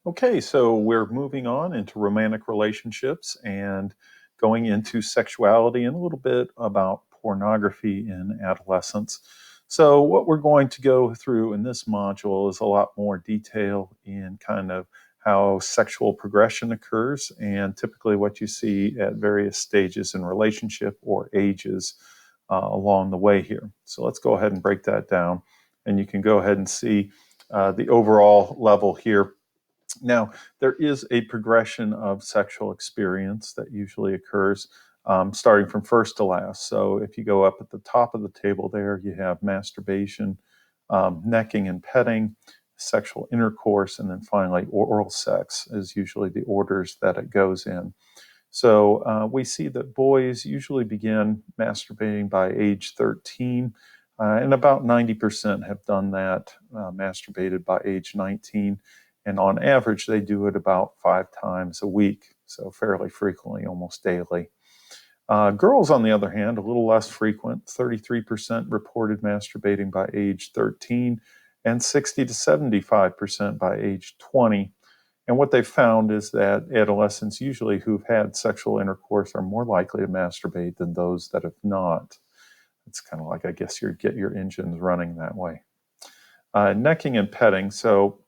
Okay, so we're moving on into romantic relationships and going into sexuality and a little bit about pornography in adolescence. So, what we're going to go through in this module is a lot more detail in kind of how sexual progression occurs and typically what you see at various stages in relationship or ages along the way here. So, let's go ahead and break that down. And you can go ahead and see the overall level here. Now, there is a progression of sexual experience that usually occurs starting from first to last. So, if you go up at the top of the table there, you have masturbation, necking and petting, sexual intercourse, and then finally oral sex is usually the orders that it goes in. So, we see that boys usually begin masturbating by age 13. And about 90% have done that, masturbated by age 19. And on average, they do it about 5 times a week, so fairly frequently, almost daily. Girls, on the other hand, a little less frequent. 33% reported masturbating by age 13 and 60 to 75% by age 20. And what they've found is that adolescents usually who've had sexual intercourse are more likely to masturbate than those that have not. It's kind of like, I guess, you get your engines running that way. Necking and petting. So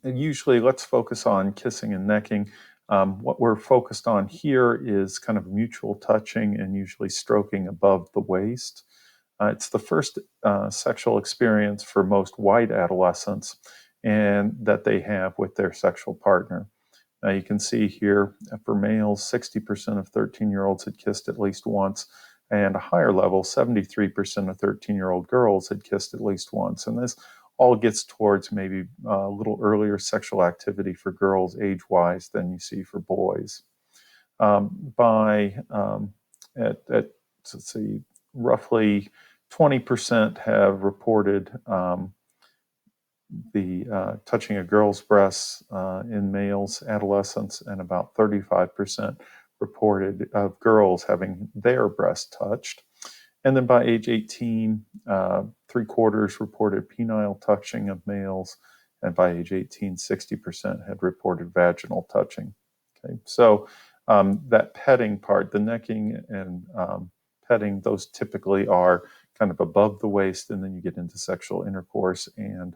usually, let's focus on kissing and necking. What we're focused on here is kind of mutual touching and usually stroking above the waist. It's the first sexual experience for most white adolescents and that they have with their sexual partner. Now you can see here for males, 60% of 13-year-olds had kissed at least once, and a higher level, 73% of 13-year-old girls had kissed at least once. And this all gets towards maybe a little earlier sexual activity for girls age-wise than you see for boys. Let's see, roughly 20% have reported the touching a girl's breasts in males, adolescents, and about 35% reported of girls having their breast touched. And then by age 18, 3/4 reported penile touching of males, and by age 18, 60% had reported vaginal touching. Okay, so that petting part, the necking and petting, those typically are kind of above the waist, and then you get into sexual intercourse and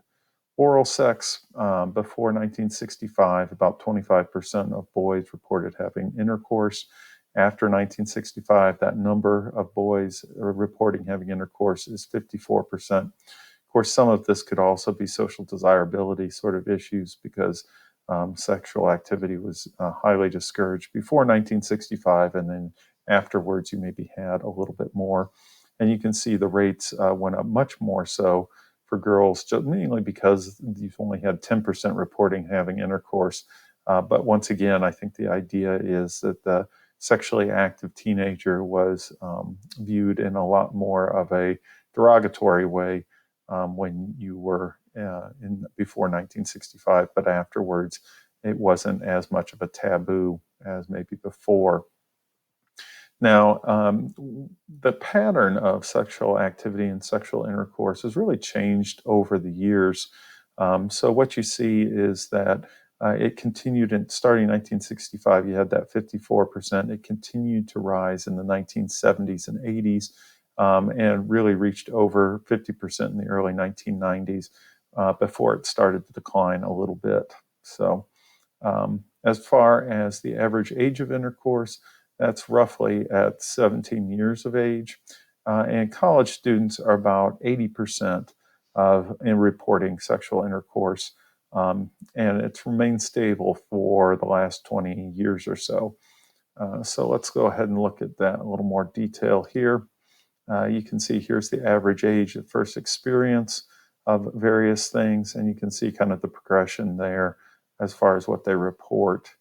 oral sex. Before 1965, about 25% of boys reported having intercourse. After 1965, that number of boys reporting having intercourse is 54%. Of course, some of this could also be social desirability sort of issues because sexual activity was highly discouraged before 1965, and then afterwards you maybe had a little bit more. And you can see the rates went up much more so for girls, mainly because you've only had 10% reporting having intercourse. But once again, I think the idea is that the sexually active teenager was viewed in a lot more of a derogatory way when you were in before 1965, but afterwards it wasn't as much of a taboo as maybe before. Now, the pattern of sexual activity and sexual intercourse has really changed over the years. So what you see is that it continued starting in 1965, you had that 54%. It continued to rise in the 1970s and 80s and really reached over 50% in the early 1990s before it started to decline a little bit. So as far as the average age of intercourse, that's roughly at 17 years of age. And college students are about 80% in reporting sexual intercourse. And it's remained stable for the last 20 years or so. So let's go ahead and look at that in a little more detail here. You can see here's the average age at first experience of various things, and you can see kind of the progression there as far as what they report.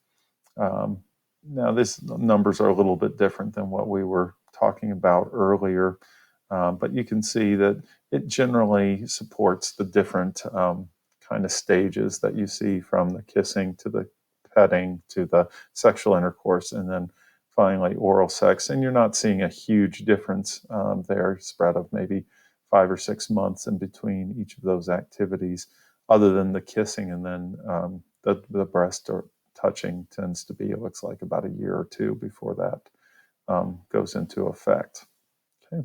Now, these numbers are a little bit different than what we were talking about earlier, but you can see that it generally supports the different kind of stages that you see from the kissing to the petting to the sexual intercourse and then finally oral sex. And you're not seeing a huge difference there, spread of maybe 5 or 6 months in between each of those activities, other than the kissing and then the breast touching tends to be, it looks like, about a year or two before that goes into effect. Okay.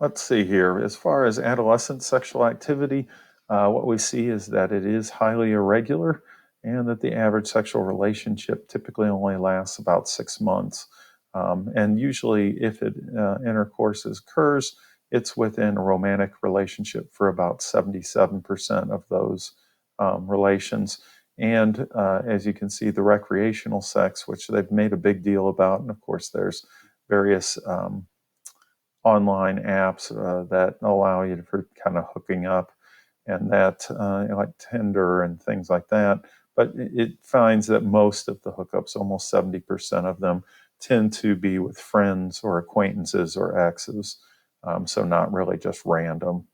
Let's see here. As far as adolescent sexual activity, what we see is that it is highly irregular and that the average sexual relationship typically only lasts about 6 months. And usually, if intercourse occurs, it's within a romantic relationship for about 77% of those relations. And as you can see, the recreational sex, which they've made a big deal about, and of course, there's various online apps that allow you for kind of hooking up, and that like Tinder and things like that. But it finds that most of the hookups, almost 70% of them, tend to be with friends or acquaintances or exes. So not really just random.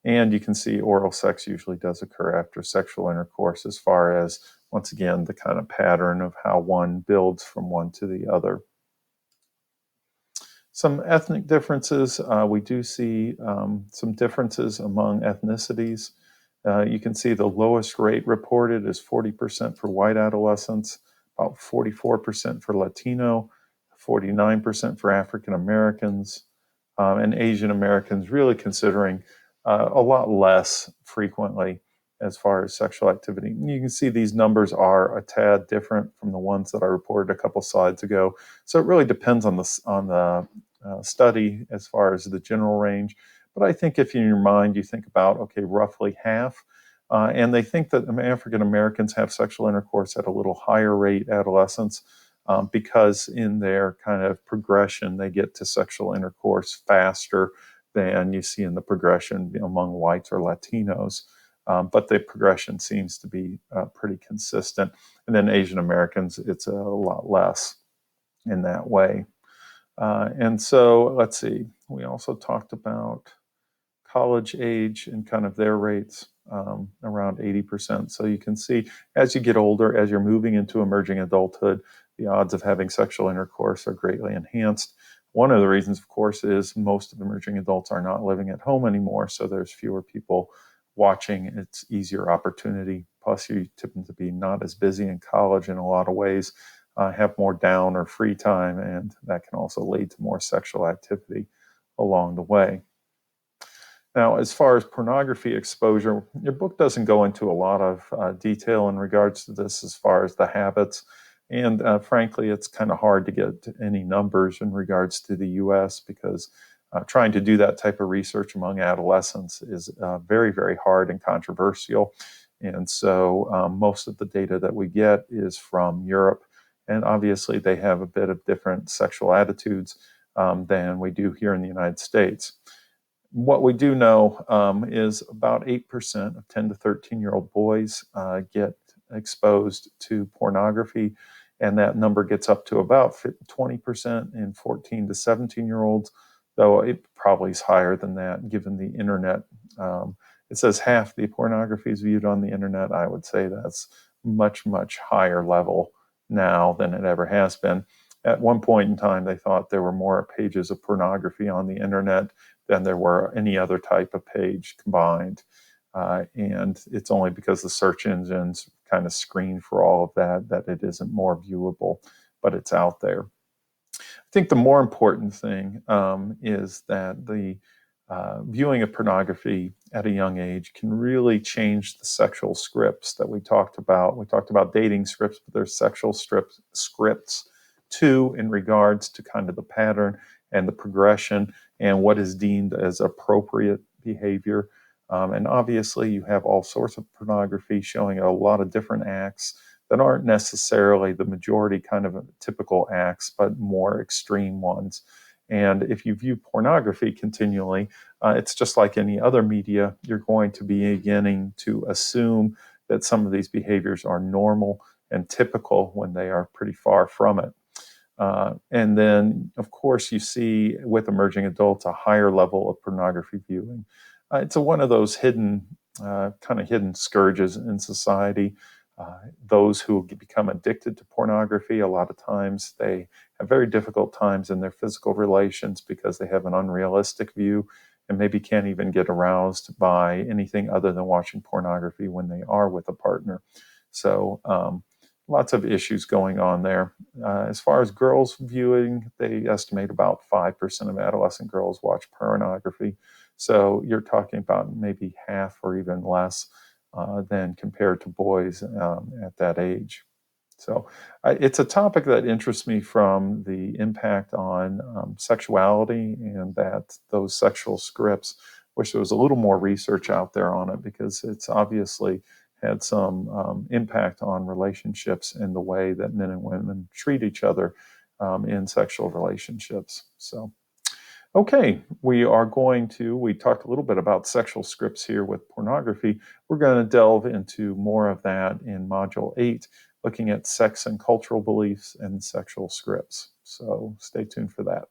And you can see oral sex usually does occur after sexual intercourse, as far as, once again, the kind of pattern of how one builds from one to the other. Some ethnic differences. We do see some differences among ethnicities. You can see the lowest rate reported is 40% for white adolescents, about 44% for Latino, 49% for African Americans, and Asian Americans, really considering a lot less frequently as far as sexual activity. And you can see these numbers are a tad different from the ones that I reported a couple slides ago. So it really depends on the study as far as the general range. But I think if in your mind you think about, okay, roughly half, and they think that African Americans have sexual intercourse at a little higher rate adolescents, because in their kind of progression, they get to sexual intercourse faster than you see in the progression among whites or Latinos. But the progression seems to be pretty consistent. And then Asian Americans, it's a lot less in that way. And so let's see, we also talked about college age and kind of their rates, around 80%. So you can see as you get older, as you're moving into emerging adulthood, the odds of having sexual intercourse are greatly enhanced. One of the reasons, of course, is most of emerging adults are not living at home anymore, so there's fewer people watching. It's easier opportunity. Plus, you tend to be not as busy in college in a lot of ways, have more down or free time, and that can also lead to more sexual activity along the way. Now, as far as pornography exposure, your book doesn't go into a lot of detail in regards to this as far as the habits. And frankly, it's kind of hard to get any numbers in regards to the US, because trying to do that type of research among adolescents is very, very hard and controversial. And so most of the data that we get is from Europe. And obviously, they have a bit of different sexual attitudes than we do here in the United States. What we do know is about 8% of 10 to 13-year-old boys get exposed to pornography, and that number gets up to about 20% in 14 to 17-year-olds, though it probably is higher than that given the internet. It says half the pornography is viewed on the internet. I would say that's much, much higher level now than it ever has been. At one point in time, they thought there were more pages of pornography on the internet than there were any other type of page combined. And it's only because the search engines kind of screen for all of that it isn't more viewable, but it's out there. I think the more important thing is that the viewing of pornography at a young age can really change the sexual scripts that we talked about. We talked about dating scripts, but there's sexual scripts too, in regards to kind of the pattern and the progression and what is deemed as appropriate behavior. And obviously, you have all sorts of pornography showing a lot of different acts that aren't necessarily the majority kind of typical acts, but more extreme ones. And if you view pornography continually, it's just like any other media. You're going to be beginning to assume that some of these behaviors are normal and typical when they are pretty far from it. And then, of course, you see with emerging adults a higher level of pornography viewing. It's one of those hidden scourges in society. Those who become addicted to pornography, a lot of times they have very difficult times in their physical relations because they have an unrealistic view. and maybe can't even get aroused by anything other than watching pornography when they are with a partner. So lots of issues going on there. As far as girls viewing, they estimate about 5% of adolescent girls watch pornography. So you're talking about maybe half or even less than compared to boys at that age. So it's a topic that interests me from the impact on sexuality and that those sexual scripts. Wish there was a little more research out there on it, because it's obviously had some impact on relationships and the way that men and women treat each other in sexual relationships. So, okay, we talked a little bit about sexual scripts here with pornography. We're going to delve into more of that in Module 8, looking at sex and cultural beliefs and sexual scripts. So stay tuned for that.